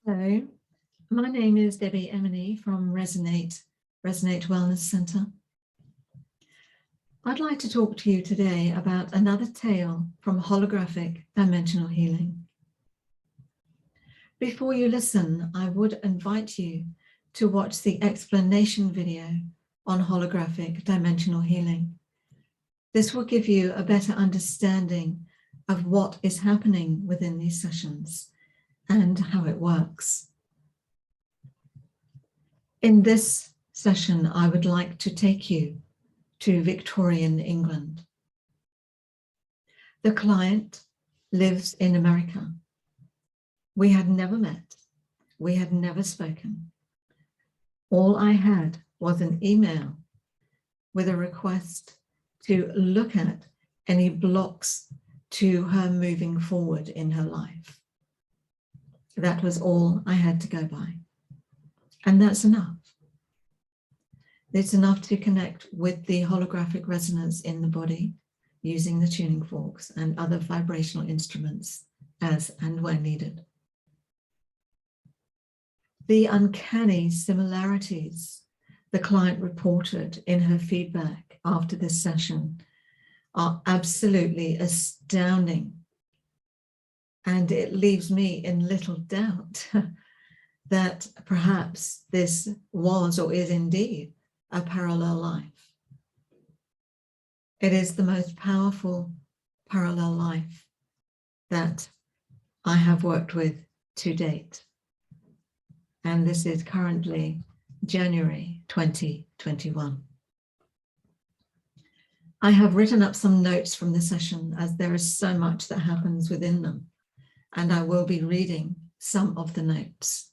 Hello, my name is Debbie Emily from Resonate Wellness Centre. I'd like to talk to you today about another tale from Holographic Dimensional Healing. Before you listen, I would invite you to watch the explanation video on Holographic Dimensional Healing. This will give you a better understanding of what is happening within these sessions and how it works. In this session, I would like to take you to Victorian England. The client lives in America. We had never met. We had never spoken. All I had was an email with a request to look at any blocks to her moving forward in her life. That was all I had to go by. And that's enough. It's enough to connect with the holographic resonance in the body using the tuning forks and other vibrational instruments as and when needed. The uncanny similarities the client reported in her feedback after this session are absolutely astounding. And it leaves me in little doubt that perhaps this was or is indeed a parallel life. It is the most powerful parallel life that I have worked with to date. And this is currently January 2021. I have written up some notes from the session as there is so much that happens within them. And I will be reading some of the notes.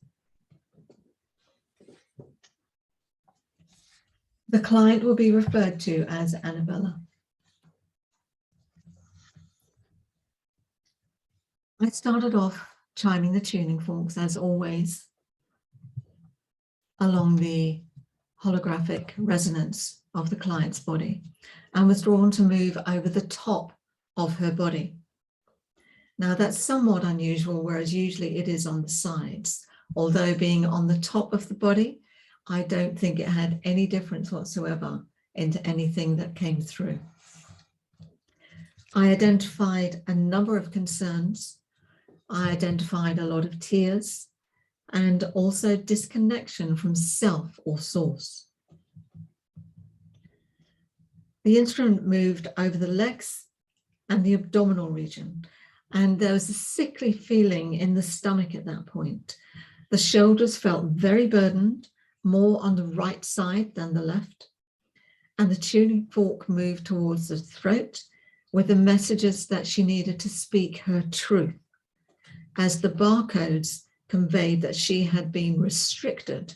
The client will be referred to as Annabella. I started off chiming the tuning forks, as always, along the holographic resonance of the client's body, and was drawn to move over the top of her body. Now that's somewhat unusual, whereas usually it is on the sides. Although being on the top of the body, I don't think it had any difference whatsoever into anything that came through. I identified a number of concerns. I identified a lot of tears and also disconnection from self or source. The instrument moved over the legs and the abdominal region. And there was a sickly feeling in the stomach at that point. The shoulders felt very burdened, more on the right side than the left. And the tuning fork moved towards the throat with the messages that she needed to speak her truth, as the barcodes conveyed that she had been restricted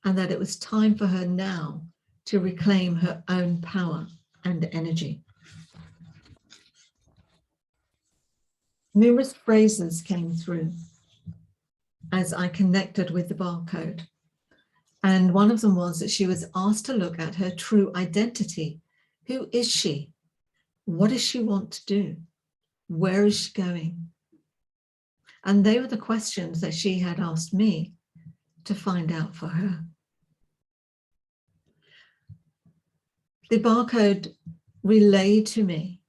and that it was time for her now to reclaim her own power and energy. Numerous phrases came through as I connected with the barcode. And one of them was that she was asked to look at her true identity. Who is she? What does she want to do? Where is she going? And they were the questions that she had asked me to find out for her. The barcode relayed to me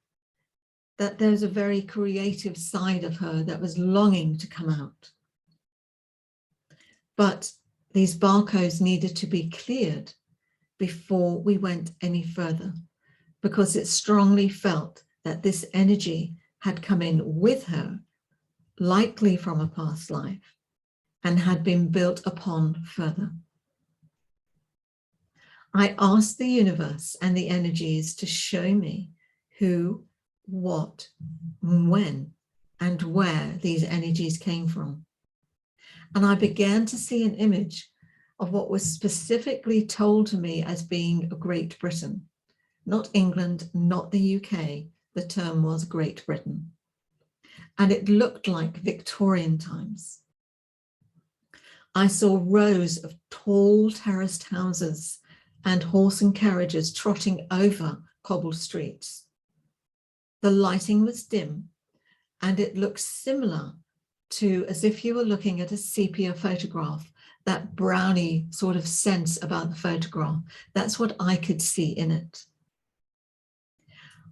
that there's a very creative side of her that was longing to come out. But these barcodes needed to be cleared before we went any further, because it strongly felt that this energy had come in with her, likely from a past life, and had been built upon further. I asked the universe and the energies to show me who, what, when, and where these energies came from. And I began to see an image of what was specifically told to me as being Great Britain, not England, not the UK. The term was Great Britain. And it looked like Victorian times. I saw rows of tall terraced houses and horse and carriages trotting over cobbled streets. The lighting was dim, and it looked similar to as if you were looking at a sepia photograph, that brownie sort of sense about the photograph. That's what I could see in it.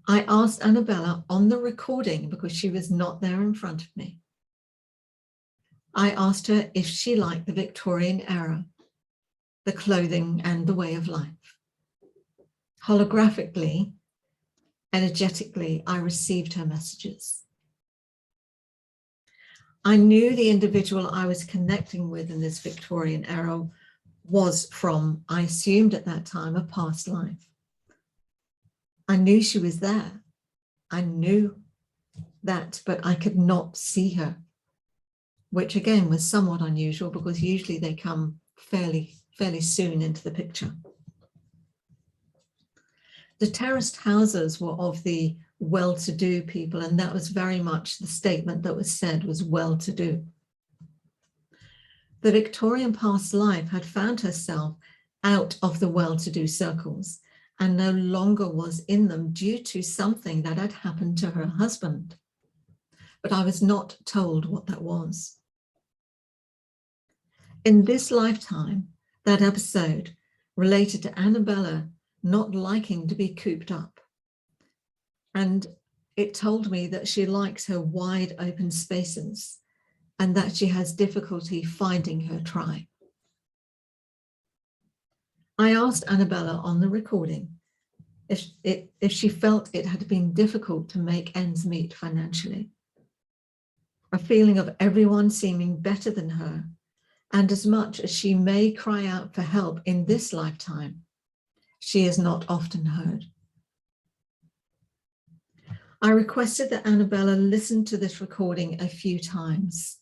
I asked Annabella on the recording, because she was not there in front of me, I asked her if she liked the Victorian era, the clothing and the way of life. Holographically, energetically, I received her messages. I knew the individual I was connecting with in this Victorian era was from, I assumed at that time, a past life. I knew she was there. I knew that, but I could not see her, which again was somewhat unusual because usually they come fairly soon into the picture. The terraced houses were of the well-to-do people, and that was very much the statement that was said, was well-to-do. The Victorian past life had found herself out of the well-to-do circles and no longer was in them due to something that had happened to her husband. But I was not told what that was. In this lifetime, that episode related to Annabella not liking to be cooped up. And it told me that she likes her wide open spaces and that she has difficulty finding her tribe. I asked Annabella on the recording if she felt it had been difficult to make ends meet financially. A feeling of everyone seeming better than her, and as much as she may cry out for help in this lifetime, she is not often heard. I requested that Annabella listen to this recording a few times.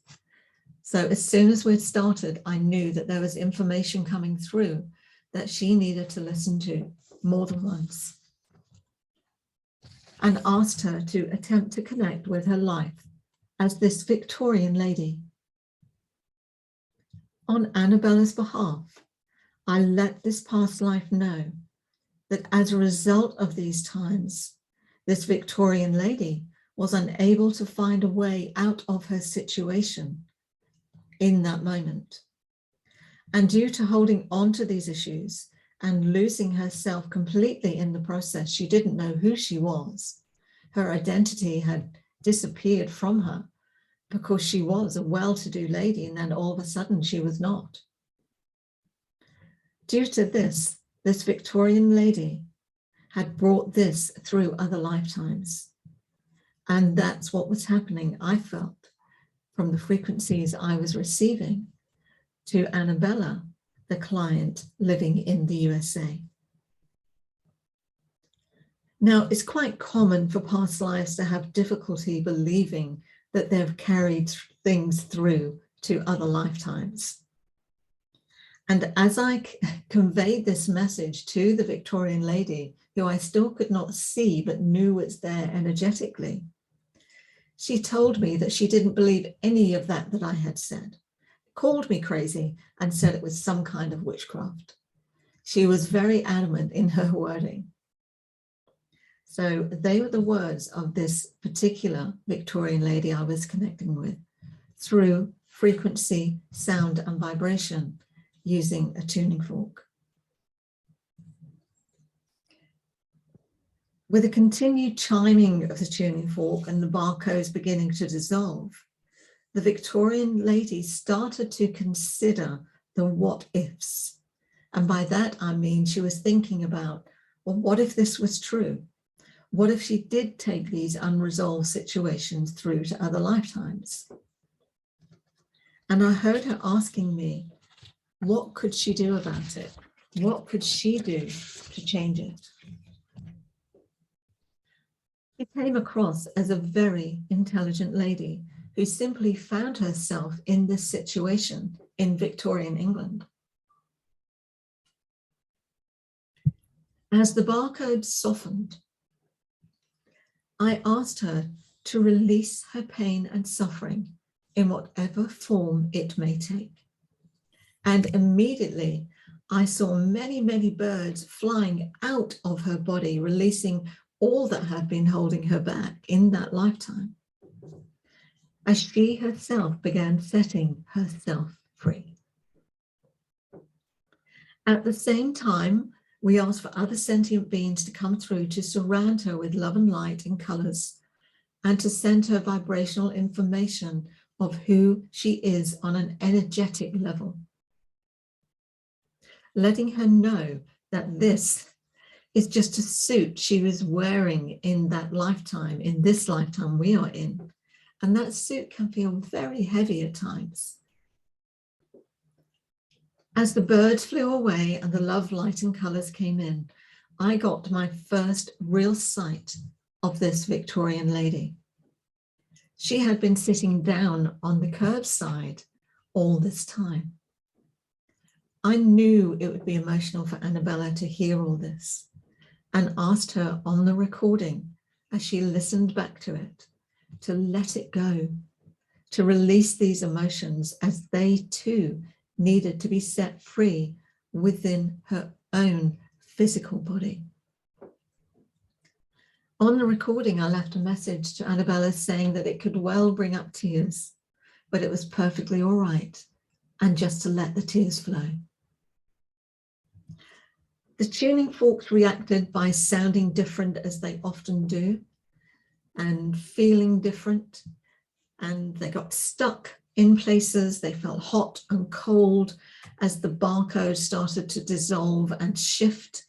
So as soon as we'd started, I knew that there was information coming through that she needed to listen to more than once, and asked her to attempt to connect with her life as this Victorian lady. On Annabella's behalf, I let this past life know that as a result of these times, this Victorian lady was unable to find a way out of her situation in that moment. And due to holding on to these issues and losing herself completely in the process, she didn't know who she was. Her identity had disappeared from her because she was a well-to-do lady, and then all of a sudden she was not. Due to this Victorian lady had brought this through other lifetimes. And that's what was happening, I felt, from the frequencies I was receiving to Annabella, the client living in the USA. Now, it's quite common for past lives to have difficulty believing that they've carried things through to other lifetimes. And as I conveyed this message to the Victorian lady, who I still could not see but knew was there energetically, she told me that she didn't believe any of that I had said, called me crazy, and said it was some kind of witchcraft. She was very adamant in her wording. So they were the words of this particular Victorian lady I was connecting with through frequency, sound, and vibration using a tuning fork. With a continued chiming of the tuning fork and the barcodes beginning to dissolve, the Victorian lady started to consider the what ifs. And by that, I mean she was thinking about, well, what if this was true? What if she did take these unresolved situations through to other lifetimes? And I heard her asking me, what could she do about it? What could she do to change it? She came across as a very intelligent lady who simply found herself in this situation in Victorian England. As the barcode softened, I asked her to release her pain and suffering in whatever form it may take. And immediately I saw many, many birds flying out of her body, releasing all that had been holding her back in that lifetime. as she herself began setting herself free. At the same time, we asked for other sentient beings to come through to surround her with love and light and colors, and to send her vibrational information of who she is on an energetic level, letting her know that this is just a suit she was wearing in that lifetime, in this lifetime we are in. And that suit can feel very heavy at times. As the birds flew away and the love, light and colors came in, I got my first real sight of this Victorian lady. She had been sitting down on the curbside all this time. I knew it would be emotional for Annabella to hear all this, and asked her on the recording, as she listened back to it, to let it go, to release these emotions, as they too needed to be set free within her own physical body. On the recording, I left a message to Annabella saying that it could well bring up tears, but it was perfectly all right, and just to let the tears flow. The tuning forks reacted by sounding different, as they often do, and feeling different, and they got stuck in places. They felt hot and cold as the barcode started to dissolve and shift,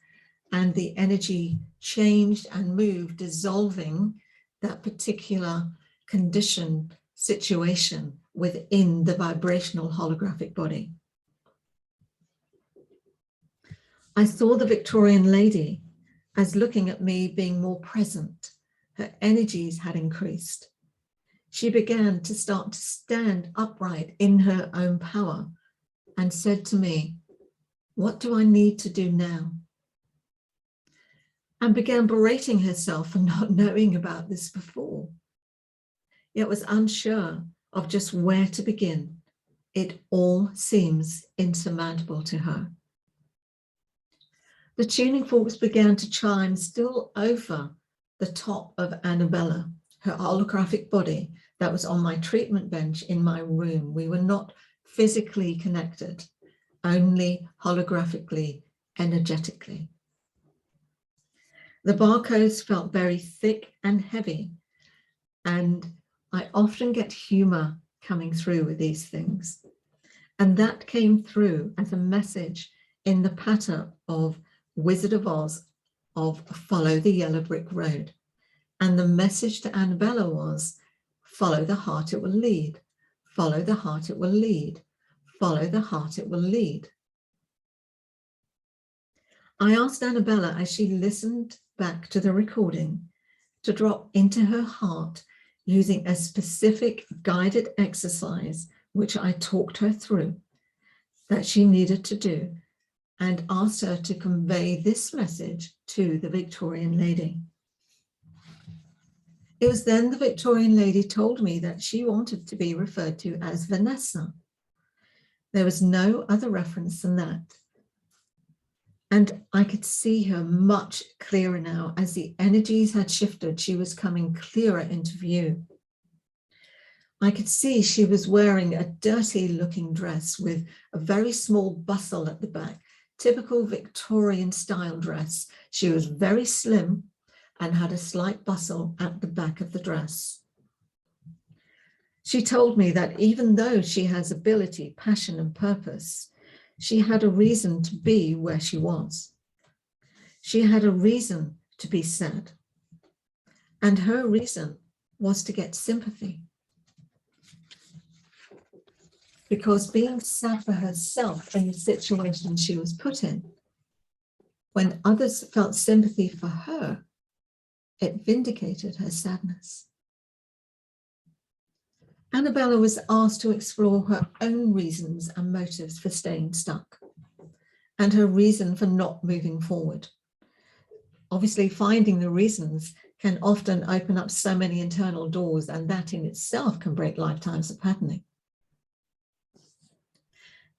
and the energy changed and moved, dissolving that particular condition, situation within the vibrational holographic body. I saw the Victorian lady as looking at me, being more present. Her energies had increased. She began to start to stand upright in her own power and said to me, "What do I need to do now?" And began berating herself for not knowing about this before. Yet was unsure of just where to begin. It all seems insurmountable to her. The tuning forks began to chime still over the top of Annabella, her holographic body that was on my treatment bench in my room. We were not physically connected, only holographically, energetically. The barcodes felt very thick and heavy, and I often get humor coming through with these things. And that came through as a message in the pattern of Wizard of Oz, of follow the yellow brick road. And the message to Annabella was, follow the heart, it will lead. Follow the heart, it will lead. Follow the heart, it will lead. I asked Annabella, as she listened back to the recording, to drop into her heart using a specific guided exercise, which I talked her through, that she needed to do, and asked her to convey this message to the Victorian lady. It was then the Victorian lady told me that she wanted to be referred to as Vanessa. There was no other reference than that. And I could see her much clearer now. As the energies had shifted, she was coming clearer into view. I could see she was wearing a dirty looking dress with a very small bustle at the back, typical Victorian style dress. She was very slim and had a slight bustle at the back of the dress. She told me that even though she has ability, passion and purpose, she had a reason to be where she was. She had a reason to be sad. And her reason was to get sympathy. Because being sad for herself in the situation she was put in, when others felt sympathy for her, it vindicated her sadness. Annabella was asked to explore her own reasons and motives for staying stuck, and her reason for not moving forward. Obviously, finding the reasons can often open up so many internal doors, and that in itself can break lifetimes of patterning.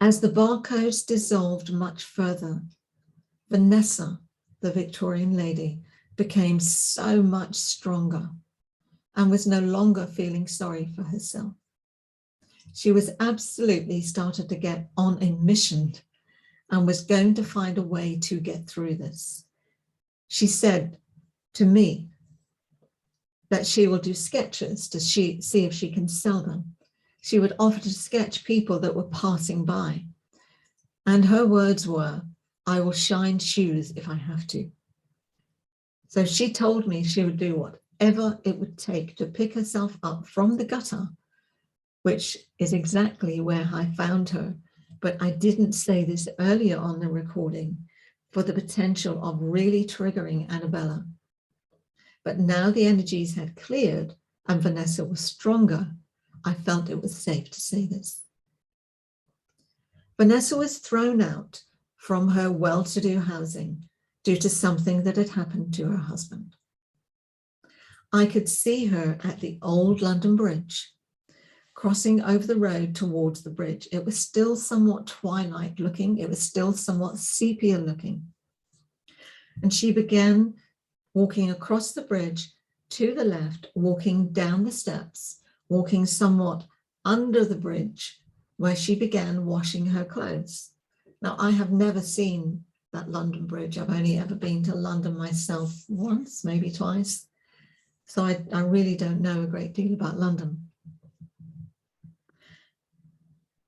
As the barcodes dissolved much further, Vanessa, the Victorian lady, became so much stronger. and was no longer feeling sorry for herself. She was absolutely started to get on a mission and was going to find a way to get through this. She said to me that she will do sketches to see if she can sell them. She would offer to sketch people that were passing by. And her words were, "I will shine shoes if I have to." So she told me she would do whatever it would take to pick herself up from the gutter, which is exactly where I found her. But I didn't say this earlier on the recording for the potential of really triggering Annabella. But now the energies had cleared and Vanessa was stronger, I felt it was safe to say this. Vanessa was thrown out from her well-to-do housing due to something that had happened to her husband. I could see her at the old London Bridge, crossing over the road towards the bridge. It was still somewhat twilight looking. It was still somewhat sepia looking. And she began walking across the bridge to the left, walking down the steps, walking somewhat under the bridge, where she began washing her clothes. Now, I have never seen that London Bridge. I've only ever been to London myself once, maybe twice. So I really don't know a great deal about London.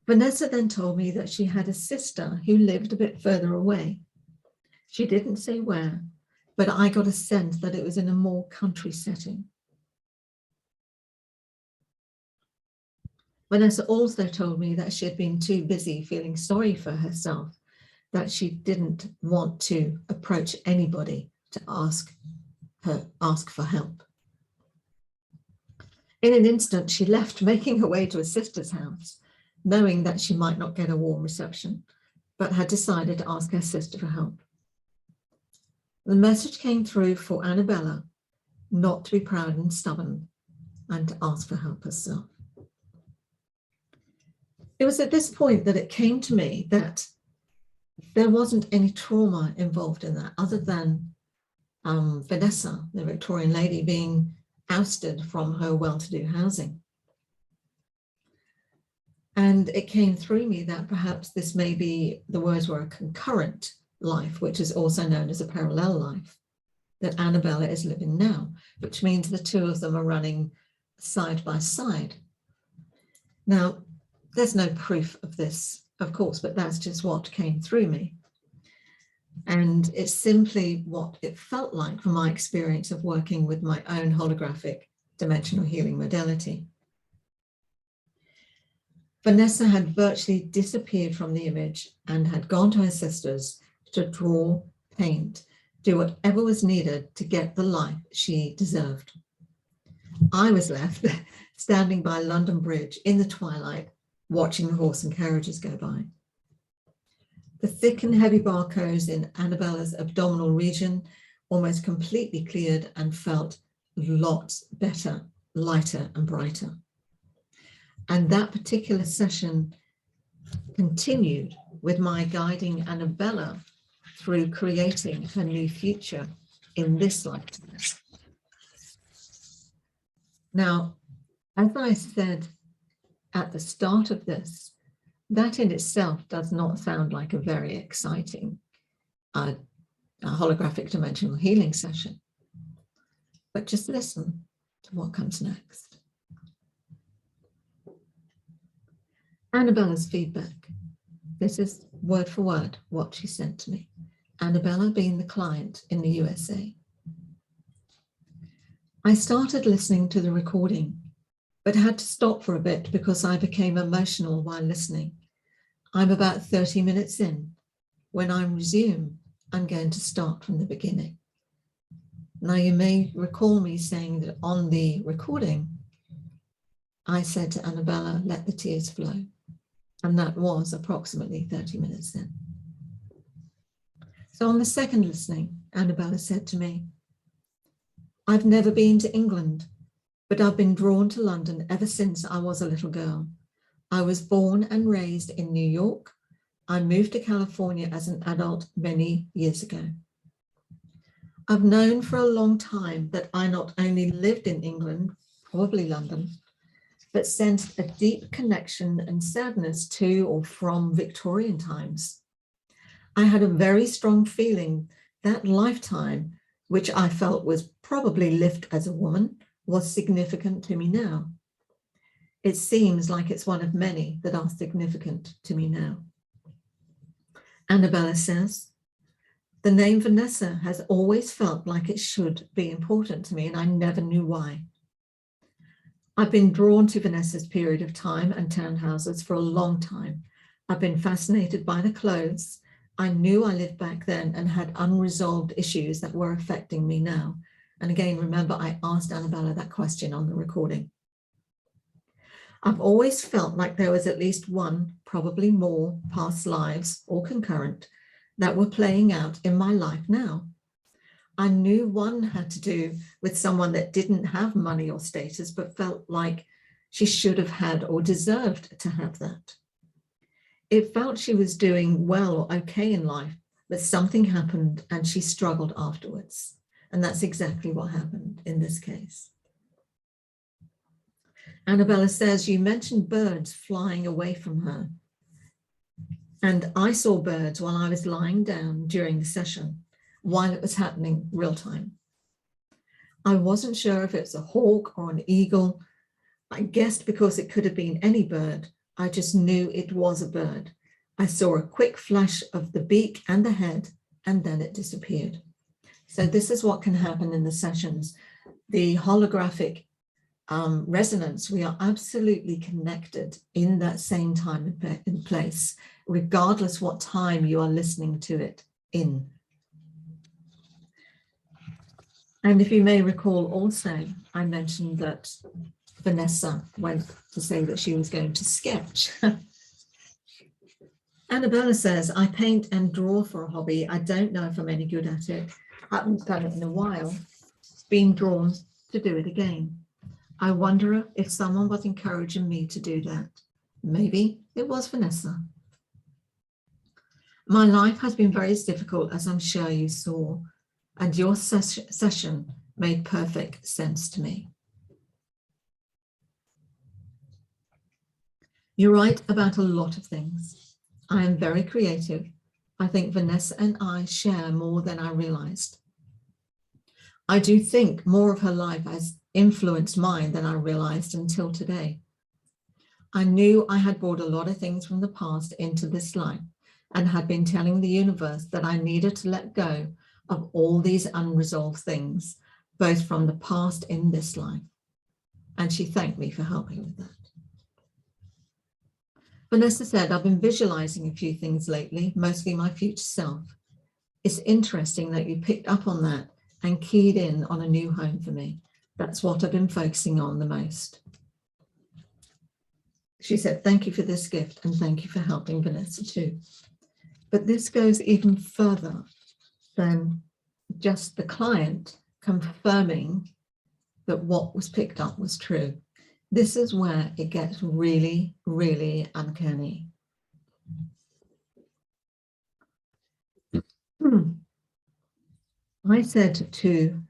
Vanessa then told me that she had a sister who lived a bit further away. She didn't say where, but I got a sense that it was in a more country setting. Vanessa also told me that she had been too busy feeling sorry for herself, that she didn't want to approach anybody to ask for help. In an instant, she left, making her way to her sister's house, knowing that she might not get a warm reception, but had decided to ask her sister for help. The message came through for Annabella not to be proud and stubborn and to ask for help herself. It was at this point that it came to me that there wasn't any trauma involved in that other than Vanessa, the Victorian lady, being ousted from her well-to-do housing. And it came through me that perhaps this may be, the words were a concurrent life, which is also known as a parallel life, that Annabella is living now, which means the two of them are running side by side. Now, there's no proof of this, of course, but that's just what came through me. And it's simply what it felt like from my experience of working with my own holographic dimensional healing modality. Vanessa had virtually disappeared from the image and had gone to her sister's to draw, paint, do whatever was needed to get the life she deserved. I was left standing by London Bridge in the twilight, watching the horse and carriages go by. The thick and heavy barcodes in Annabella's abdominal region almost completely cleared and felt lots better, lighter and brighter. And that particular session continued with my guiding Annabella through creating her new future in this lifetime. Now, as I said at the start of this, that in itself does not sound like a very exciting holographic dimensional healing session. But just listen to what comes next. Annabella's feedback. This is word for word what she said to me. Annabella being the client in the USA. I started listening to the recording, but had to stop for a bit because I became emotional while listening. I'm about 30 minutes in. When I resume, I'm going to start from the beginning. Now, you may recall me saying that on the recording, I said to Annabella, let the tears flow. And that was approximately 30 minutes in. So on the second listening, Annabella said to me, I've never been to England, but I've been drawn to London ever since I was a little girl. I was born and raised in New York. I moved to California as an adult many years ago. I've known for a long time that I not only lived in England, probably London, but sensed a deep connection and sadness to or from Victorian times. I had a very strong feeling that lifetime, which I felt was probably lived as a woman, was significant to me now. It seems like it's one of many that are significant to me now. Annabella says, the name Vanessa has always felt like it should be important to me, and I never knew why. I've been drawn to Vanessa's period of time and townhouses for a long time. I've been fascinated by the clothes. I knew I lived back then and had unresolved issues that were affecting me now. And again, remember, I asked Annabella that question on the recording. I've always felt like there was at least one, probably more, past lives or concurrent that were playing out in my life now. I knew one had to do with someone that didn't have money or status, but felt like she should have had or deserved to have that. It felt she was doing well or okay in life, but something happened and she struggled afterwards. And that's exactly what happened in this case. Annabella says, you mentioned birds flying away from her. And I saw birds while I was lying down during the session, while it was happening real time. I wasn't sure if it's a hawk or an eagle. I guessed because it could have been any bird. I just knew it was a bird. I saw a quick flash of the beak and the head, and then it disappeared. So this is what can happen in the sessions. The holographic resonance, we are absolutely connected in that same time and place, regardless what time you are listening to it in. And if you may recall also, I mentioned that Vanessa went to say that she was going to sketch. Annabella says, I paint and draw for a hobby. I don't know if I'm any good at it. I haven't done it in a while. Been drawn to do it again. I wonder if someone was encouraging me to do that. Maybe it was Vanessa. My life has been very difficult, as I'm sure you saw, and your session made perfect sense to me. You're right about a lot of things. I am very creative. I think Vanessa and I share more than I realized. I do think more of her life has influenced mine than I realized until today. I knew I had brought a lot of things from the past into this life and had been telling the universe that I needed to let go of all these unresolved things, both from the past in this life. And she thanked me for helping with that. Vanessa said, I've been visualizing a few things lately, mostly my future self. It's interesting that you picked up on that and keyed in on a new home for me. That's what I've been focusing on the most. She said, thank you for this gift and thank you for helping Vanessa too. But this goes even further than just the client confirming that what was picked up was true. This is where it gets really, really uncanny. I said to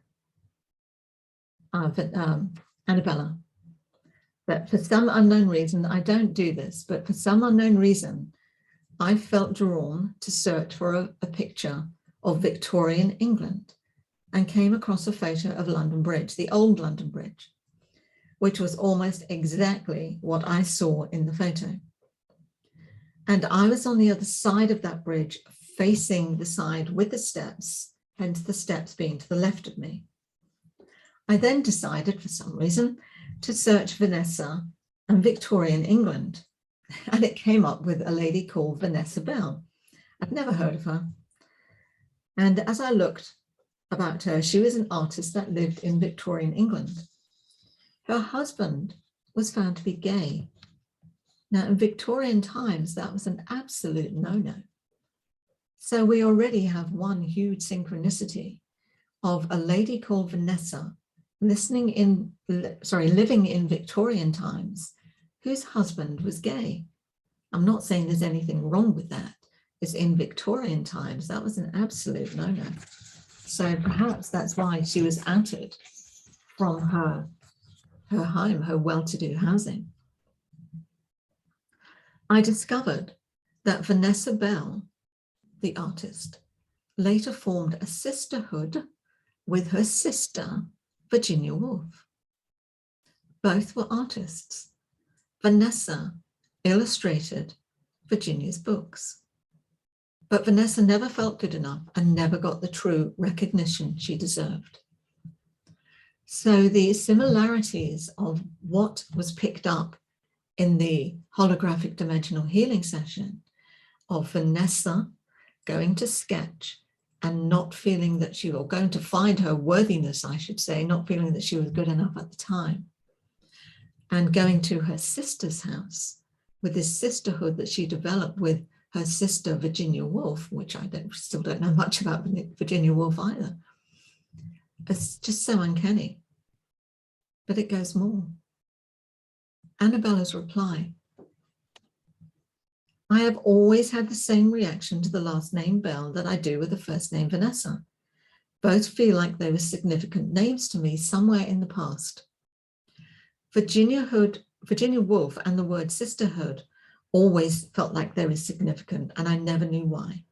Annabella that for some unknown reason, I don't do this, but for some unknown reason, I felt drawn to search for a picture of Victorian England and came across a photo of London Bridge, the old London Bridge, which was almost exactly what I saw in the photo. And I was on the other side of that bridge, facing the side with the steps, hence the steps being to the left of me. I then decided, for some reason, to search Vanessa and Victorian England, and it came up with a lady called Vanessa Bell. I'd never heard of her. And as I looked about her, she was an artist that lived in Victorian England. Her husband was found to be gay. Now, in Victorian times, that was an absolute no-no. So we already have one huge synchronicity of a lady called Vanessa living in Victorian times, whose husband was gay. I'm not saying there's anything wrong with that. It's in Victorian times, that was an absolute no-no. So perhaps that's why she was outed from her her home, her well-to-do housing, I discovered that Vanessa Bell, the artist, later formed a sisterhood with her sister, Virginia Woolf. Both were artists. Vanessa illustrated Virginia's books. But Vanessa never felt good enough and never got the true recognition she deserved. So the similarities of what was picked up in the holographic dimensional healing session of Vanessa going to sketch and not feeling that she, or going to find her worthiness, I should say, not feeling that she was good enough at the time, and going to her sister's house with this sisterhood that she developed with her sister, Virginia Woolf, which I still don't know much about Virginia Woolf either. It's just so uncanny. But it goes more. Annabella's reply: I have always had the same reaction to the last name Bell that I do with the first name Vanessa. Both feel like they were significant names to me somewhere in the past. Virginia Woolf and the word sisterhood always felt like they were significant, and I never knew why.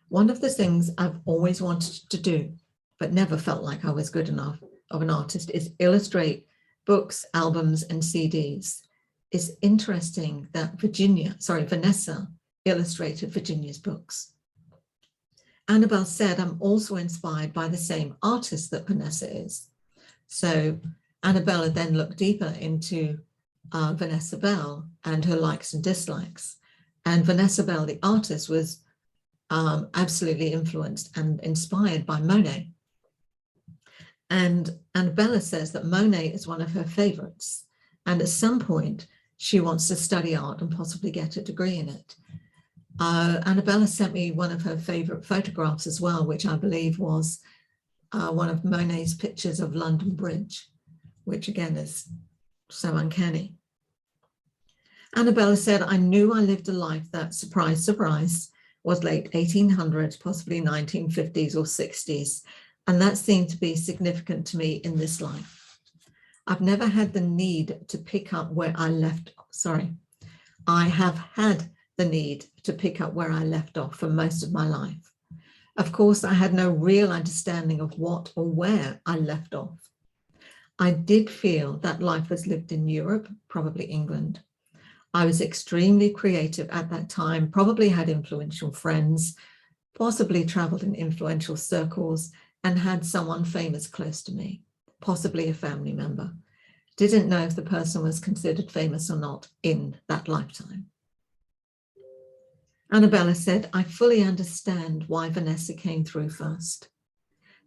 One of the things I've always wanted to do, but never felt like I was good enough of an artist, is illustrate books, albums, and CDs. It's interesting that Vanessa illustrated Virginia's books. Annabelle said, I'm also inspired by the same artist that Vanessa is. So Annabella then looked deeper into Vanessa Bell and her likes and dislikes. And Vanessa Bell, the artist, was absolutely influenced and inspired by Monet. And Annabella says that Monet is one of her favorites. And at some point, she wants to study art and possibly get a degree in it. Annabella sent me one of her favorite photographs as well, which I believe was one of Monet's pictures of London Bridge, which again is so uncanny. Annabella said, I knew I lived a life that, surprise, surprise, was late 1800s, possibly 1950s or 60s. And that seemed to be significant to me in this life. I've never had the need to pick up where I left. I have had the need to pick up where I left off for most of my life. Of course, I had no real understanding of what or where I left off. I did feel that life was lived in Europe, probably England. I was extremely creative at that time, probably had influential friends, possibly traveled in influential circles, and had someone famous close to me, possibly a family member. Didn't know if the person was considered famous or not in that lifetime. Annabella said, I fully understand why Vanessa came through first.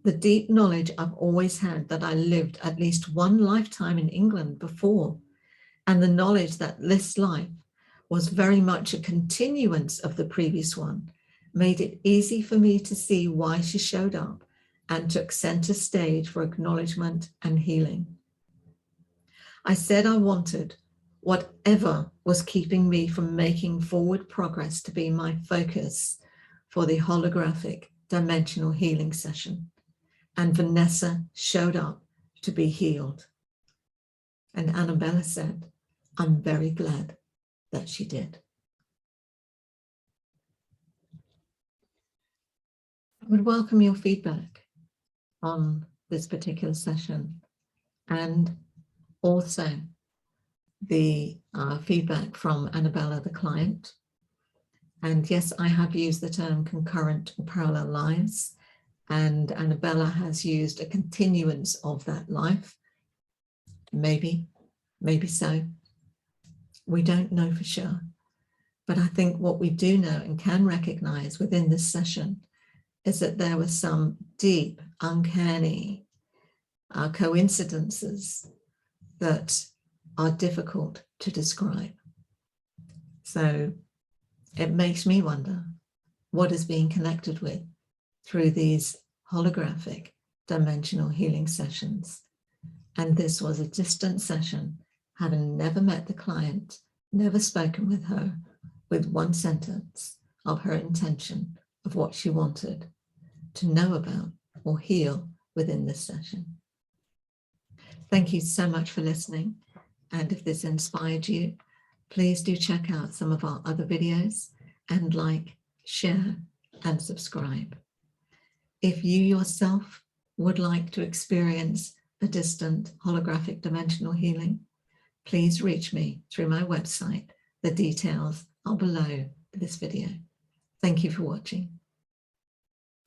The deep knowledge I've always had that I lived at least one lifetime in England before, and the knowledge that this life was very much a continuance of the previous one, made it easy for me to see why she showed up and took center stage for acknowledgement and healing. I said I wanted whatever was keeping me from making forward progress to be my focus for the holographic dimensional healing session. And Vanessa showed up to be healed. And Annabella said, I'm very glad that she did. I would welcome your feedback on this particular session, and also the feedback from Annabella, the client. And yes, I have used the term concurrent or parallel lives, and Annabella has used a continuance of that life. Maybe so. We don't know for sure. But I think what we do know and can recognize within this session is that there were some deep, uncanny coincidences that are difficult to describe. So it makes me wonder what is being connected with through these holographic dimensional healing sessions. And this was a distant session, having never met the client, never spoken with her, with one sentence of her intention of what she wanted to know about or heal within this session. Thank you so much for listening. And if this inspired you, please do check out some of our other videos and like, share, and subscribe. If you yourself would like to experience a distant holographic dimensional healing, please reach me through my website. The details are below this video. Thank you for watching.